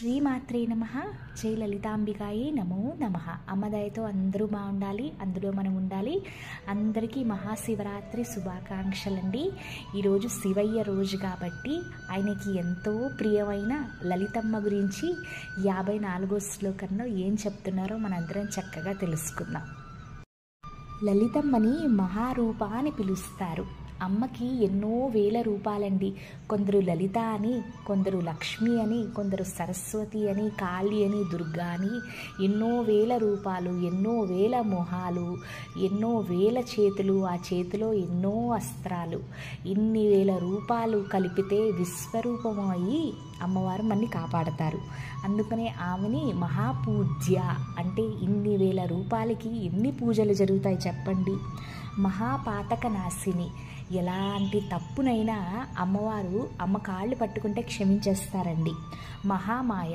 శ్రీమాత్రే నమః. జై లలితాంబికాయే నమో నమః. అమ్మదయతో అందరూ బాగుండాలి, అందులో మనం ఉండాలి. అందరికీ మహాశివరాత్రి శుభాకాంక్షలండి. ఈరోజు శివయ్య రోజు కాబట్టి ఆయనకి ఎంతో ప్రియమైన లలితమ్మ గురించి 54వ శ్లోకంలో ఏం చెప్తున్నారో మనందరం చక్కగా తెలుసుకుందాం. లలితమ్మని మహారూప అని పిలుస్తారు. అమ్మకి ఎన్నో వేల రూపాలండి. కొందరు లలిత అని, కొందరు లక్ష్మి అని, కొందరు సరస్వతి అని, కాళి అని, దుర్గా అని, ఎన్నో వేల రూపాలు, ఎన్నో వేల మొహాలు, ఎన్నో వేల చేతులు, ఆ చేతిలో ఎన్నో అస్త్రాలు, ఇన్ని వేల రూపాలు కలిపితే విశ్వరూపము అయ్యి అమ్మవారు మనని కాపాడతారు. అందుకనే ఆమెని మహాపూజ్య అంటే ఇన్ని వేల రూపాలకి ఎన్ని పూజలు జరుగుతాయి చెప్పండి. మహాపాతక నాశిని, ఎలాంటి తప్పునైనా అమ్మవారు అమ్మ కాళ్ళు పట్టుకుంటే క్షమించేస్తారండి. మహామాయ,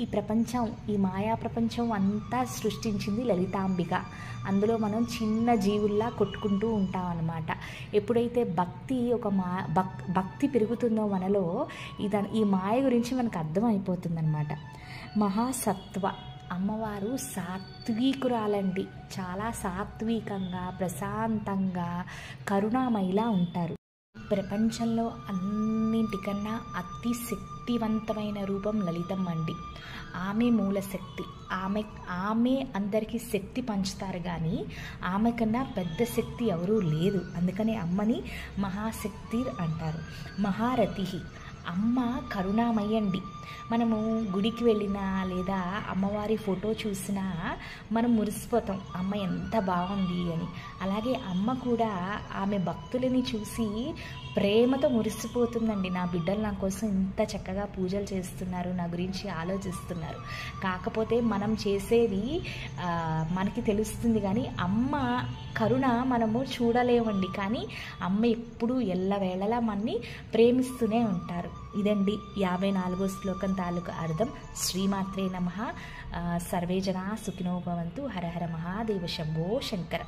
ఈ ప్రపంచం, ఈ మాయా ప్రపంచం అంతా సృష్టించింది లలితాంబిక. అందులో మనం చిన్న జీవుల్లా కొట్టుకుంటూ ఉంటాం అన్నమాట. ఎప్పుడైతే భక్తి పెరుగుతుందో మనలో ఈ మాయ గురించి మనకు అర్థమైపోతుందన్నమాట. మహాసత్వ, అమ్మవారు సాత్వికురాలండి. చాలా సాత్వికంగా, ప్రశాంతంగా, కరుణామయిలా ఉంటారు. ప్రపంచంలో అన్నింటికన్నా అతి శక్తివంతమైన రూపం లలితమ్మ అండి. ఆమె మూలశక్తి. ఆమె అందరికీ శక్తి పంచుతారు, కానీ ఆమె కన్నా పెద్ద శక్తి ఎవరూ లేదు. అందుకని అమ్మని మహాశక్తి అంటారు. మహారథి, అమ్మ కరుణామయండి. మనము గుడికి వెళ్ళినా లేదా అమ్మవారి ఫోటో చూసినా మనం మురిసిపోతాం, అమ్మ ఎంత బాగుంది అని. అలాగే అమ్మ కూడా ఆమె భక్తులని చూసి ప్రేమతో మురిసిపోతుందండి. నా బిడ్డలు నా కోసం ఇంత చక్కగా పూజలు చేస్తున్నారు, నా గురించి ఆలోచిస్తున్నారు. కాకపోతే మనం చేసేది మనకి తెలుస్తుంది, కానీ అమ్మ కరుణ మనము చూడలేమండి. కానీ అమ్మ ఎప్పుడూ ఎల్లవేళలా మనని ప్రేమిస్తూనే ఉంటారు. ఇదండి 54వ శ్లోకం తాలూకు అర్థం. శ్రీమాత్రే నమః. సర్వే జనా సుఖినో భవంతు. హర హర మహాదేవ శంభో శంకర.